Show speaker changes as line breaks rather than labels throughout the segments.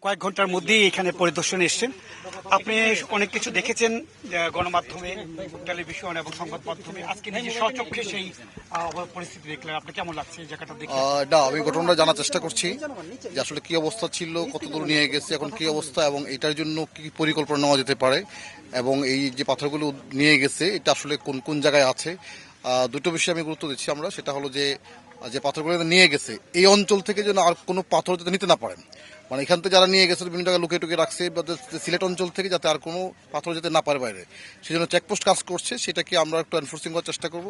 কয়েক ঘন্টার মধ্যেই এখানে পরিদর্শনে এসেছেন। আপনি অনেক কিছু দেখেছেন গণমাধ্যমে, টেলিভিশন এবং সংবাদ মাধ্যমে। আজকে নিজে স্বচক্ষে সেই পরিস্থিতি দেখলেন, আপনি কেমন লাগছে এই জায়গাটা দেখে?
না, আমি ঘটনাটা জানার চেষ্টা করছি যে আসলে কি অবস্থা ছিল, কত দূর নিয়ে গেছে, এখন কি অবস্থা এবং এটার জন্য কি পরিকল্পনা নেওয়া যেতে পারে, এবং এই যে পাথরগুলো নিয়ে গেছে এটা আসলে কোন কোন জায়গায় আছে। দুটো বিষয়ে আমি গুরুত্ব দিচ্ছি আমরা, সেটা হলো যে যে পাথরগুলো নিয়ে গেছে এই অঞ্চল থেকে যেন আর কোনো পাথর যাতে নিতে না পারেন, মানে এখান থেকে যারা নিয়ে গেছে বিভিন্ন জায়গায় লুকিয়ে টুকিয়ে রাখছে, সিলেট অঞ্চল থেকে যাতে আর কোনো পাথর যেতে না পারে বাইরে, সেই জন্য চেকপোস্ট কাজ করছে, সেটাকে আমরা একটু এনফোর্সিং করার চেষ্টা করবো।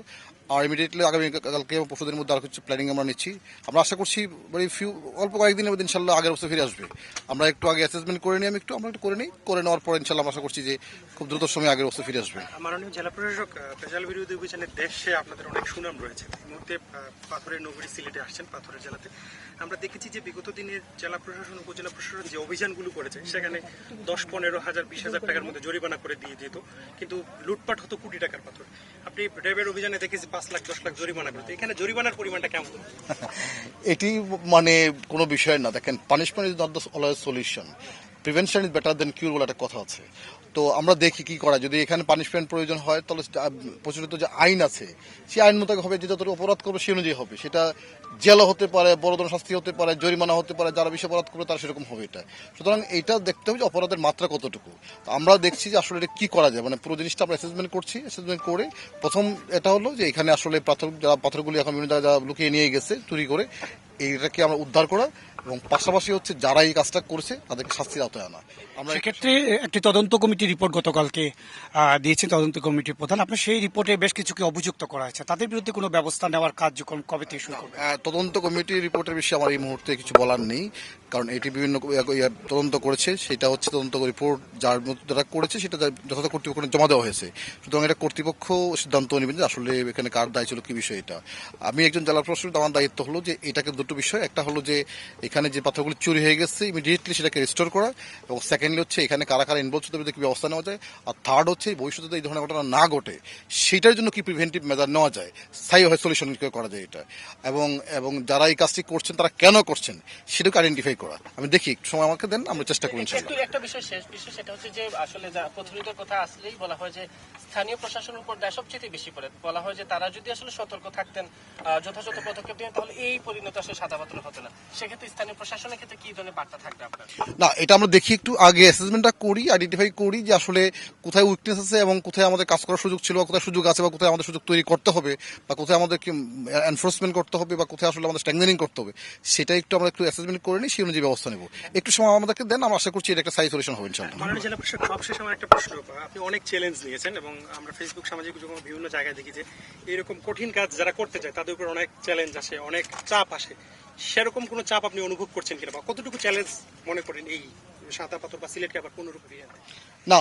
আর ইমিডিয়েটলি আগামী কালকে পরশুদের মধ্যে আর কিছু প্ল্যানিং আমরা নিচ্ছি। আমরা আশা করছি অল্প কয়েকদিনের মধ্যে ইনশাল্লাহ আগের অবস্থা ফিরে আসবে। আমরা একটু আগে অ্যাসেসমেন্ট করে নিই, আমরা একটু করে নেওয়ার পর ইনশাল্লাহ আমরা আশা করছি যে খুব দ্রুত সময় আগের অবস্থা ফিরে আসবে।
মাননীয় জেলা প্রশাসক, ভেজাল বিরোধী অভিযানের দেশে আপনাদের অনেক সুনাম রয়েছে। এই মুহূর্তে পাথরের নগরী সিলেটে আসছেন, পাথরের জেলাতে। আমরা দেখেছি যে বিগত দিনের জেলা প্রশাসন, উপজেলা প্রশাসন যে অভিযানগুলো করেছে সেখানে 10-15,000 20,000 টাকার মধ্যে জরিমানা করে দিয়ে যেত, কিন্তু লুটপাট হতো কোটি টাকার পাথর। আপনি র্যাবের অভিযানে দেখেছি 5 লাখ 10 লাখ জরিমানা করতে, এখানে জরিমানার পরিমাণটা কেমন?
এটি মানে কোনো বিষয় না। দেখেন, punishment is not the always solution, prevention is better than cure বলে একটা কথা আছে। তো আমরা দেখি কি করা, যদি এখানে পানিশমেন্ট প্রয়োজন হয় তাহলে প্রচলিত যে আইন আছে সেই আইন মোতাবেক হবে, যে যতটুকু অপরাধ করবে সেই অনুযায়ী হবে। সেটা জেলও হতে পারে, বড় ধরনের শাস্তি হতে পারে, জরিমানা হতে পারে, যারা বেশি অপরাধ করবে তারা সেরকম হবে। এটা সুতরাং এইটা দেখতে হবে যে অপরাধের মাত্রা কতটুকু। আমরা দেখছি যে আসলে এটা কি করা যায়, মানে পুরো জিনিসটা আমরা অ্যাসেসমেন্ট করছি। অ্যাসেসমেন্ট করে প্রথম এটা হলো যে এখানে আসলে যারা পাথরগুলি এখন বিভিন্ন জায়গায় লুকিয়ে নিয়ে গেছে চুরি করে, এইটাকে আমরা উদ্ধার করা, এবং পাশাপাশি হচ্ছে যারা এই কাজটা করেছে তাদেরকে শাস্তির আওতায় আনা। আমরা
সেক্ষেত্রে একটি তদন্ত কমিটির রিপোর্ট গতকালকে দিয়েছেন তদন্ত কমিটির প্রধান। আপনার সেই রিপোর্টে বেশ কিছুকে অভিযুক্ত করা হয়েছে, তাদের বিরুদ্ধে কোনো ব্যবস্থা নেওয়ার কার্যক্রম কবে থেকে শুরু করবে?
তদন্ত কমিটির রিপোর্টের বিষয়ে আমার এই মুহূর্তে কিছু বলার নেই, কারণ এটি বিভিন্ন তদন্ত করেছে। সেটা হচ্ছে তদন্ত রিপোর্ট যারা করেছে সেটা যথাযথ কর্তৃপক্ষ জমা দেওয়া হয়েছে। সুতরাং এটা কর্তৃপক্ষ সিদ্ধান্ত নেবেন যে আসলে এখানে কার দায় ছিল, কি বিষয়। এটা আমি একজন জেলা প্রশাসক, আমার দায়িত্ব হলো যে এটাকে দুটো বিষয়, একটা হলো যে এখানে যে পাথরগুলি চুরি হয়ে গেছে ইমিডিয়েটলি সেটাকে রিস্টোর করা, এবং সেকেন্ডলি হচ্ছে এখানে কারা কারা ইনভলভ তাদের কি ব্যবস্থা নেওয়া যায়, আর থার্ড হচ্ছে ভবিষ্যতে এই ধরনের ঘটনা না ঘটে সেটার জন্য কি প্রিভেন্টিভ মেজার নেওয়া যায়, স্থায়ী সলিউশন করা যায় এটা, এবং যারা এই কাজটি করছেন তারা কেন করছেন সেটাকে আইডেন্টিফাই করা। আমি দেখি, সময় আমাকে দেন, আমরা চেষ্টা করি।
একটা বিষয়, শেষ বিষয়, সেটা হচ্ছে যে আসলে প্রতিরোধের কথা আসলেই বলা হয় যে স্থানীয় প্রশাসনের উপর দায় সবচেয়ে বেশি পড়ে। বলা হয় যে তারা যদি আসলে সতর্ক থাকতেন, যথাযথ পদক্ষেপ নেন, তাহলে এই পরিণত আসলে সাদা পাথর হতো না। সেক্ষেত্রে স্থানীয় প্রশাসনের ক্ষেত্রে কি ধরনের বার্তা থাকবে আপনার?
না, এটা আমরা দেখি, একটু আগে অ্যাসেসমেন্টটা করি, আইডেন্টিফাই করি যে আসলে কোথায় উইকনেস আছে এবং কোথায় আমাদের কাজ করার সুযোগ ছিল, বা কোথায় সুযোগ আছে, বা কোথায় আমাদের সুযোগ তৈরি করতে হবে, বা কোথায় আমাদের কি এনফোর্সমেন্ট করতে হবে, বা কোথায় আসলে আমাদের স্ট্রেংথেনিং করতে হবে, সেটা আমরা একটু অ্যাসেসমেন্ট করে নিই, সেই অনুযায়ী ব্যবস্থা নেব। একটু সময় আমাদেরকে দেন, আমরা আশা করছি এটা একটা স্থায়ী সলিউশন হবে ইনশাআল্লাহ।
মাননীয় জেলা প্রশাসক, সবশেষ আমার একটা প্রশ্ন। আপনি অনেক চ্যালেঞ্জ নিয়েছেন এবং আমরা ফেসবুক, সামাজিক যোগাযোগ বিভিন্ন জায়গায় দেখি যে এরকম কঠিন কাজ যারা করতে চায় তাদের উপর অনেক চ্যালেঞ্জ আসে, অনেক চাপ আসে। সেরকম কোনো চাপ আপনি অনুভব করছেন কিনা, বা কতটুকু চ্যালেঞ্জ মনে করেন এই সাদা পাথর বা সিলেটকে আবার পুনরূপ ফিরিয়ে আনতে?
না,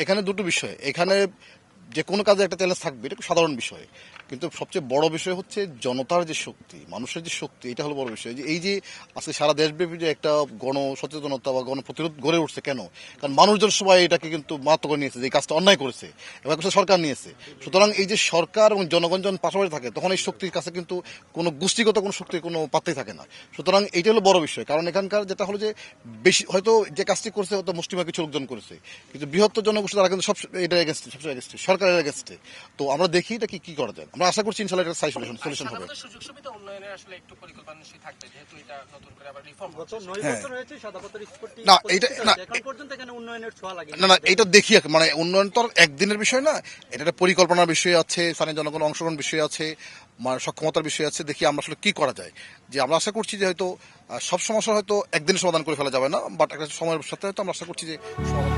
এখানে দুটো বিষয়। এখানে যে কোনো কাজে একটা চ্যালেঞ্জ থাকবে, এটা খুব সাধারণ বিষয়, কিন্তু সবচেয়ে বড় বিষয় হচ্ছে জনতার যে শক্তি, মানুষের যে শক্তি, এটা হলো বড় বিষয়। যে এই যে আজকে সারা দেশব্যাপী যে একটা গণ সচেতনতা বা গণ প্রতিরোধ গড়ে উঠছে, কেন? কারণ মানুষজন সবাই এটাকে কিন্তু মারাত্মক করে নিয়েছে যে এই কাজটা অন্যায় করেছে, এবার সরকার নিয়েছে। সুতরাং এই যে সরকার এবং জনগণ যখন পাশাপাশি থাকে, তখন এই শক্তির কাছে কিন্তু কোনো গোষ্ঠীগত কোনো শক্তির কোনো পাত্তাই থাকে না। সুতরাং এইটা হলো বড় বিষয়, কারণ এখানকার যেটা হলো যে বেশি হয়তো যে কাজটি করছে হয়তো মুষ্টিমেয় কিছু লোকজন করেছে, কিন্তু বৃহত্তর জনগোষ্ঠী তারা কিন্তু সব এটা এগেনস্টে, সবসময় এগেনস্টে, সরকারের এগেনস্টে। তো আমরা দেখি এটা কি করা যায়, আমরা আশা করছি ইনশাআল্লাহ এটা সলিউশন হবে।
সুযোগ সুবিধা উন্নয়নের আসলে একটু পরিকল্পনা নিশ্চয়ই থাকবে, যেহেতু এটা নতুন করে আবার রিফর্ম
গত 9 বছর হয়েছে সাদা পাথর স্পটটি,
না এটা না,
এখন পর্যন্ত এখানে উন্নয়নের ছোঁয়া লাগে
না, এটা দেখি, মানে উন্নয়ন তো আর একদিনের বিষয় না, এটা একটা পরিকল্পনার বিষয় আছে, স্থানীয় জনগণ অংশগ্রহণ বিষয় আছে, মানে সক্ষমতার বিষয় আছে। দেখি আমরা আসলে কি করা যায়। যে আমরা আশা করছি যে হয়তো সব সমস্যা হয়তো একদিনে সমাধান করে ফেলা যাবে না, বাট একটা সময়ের সাথে হয়তো আমরা আশা করছি যে সমাধান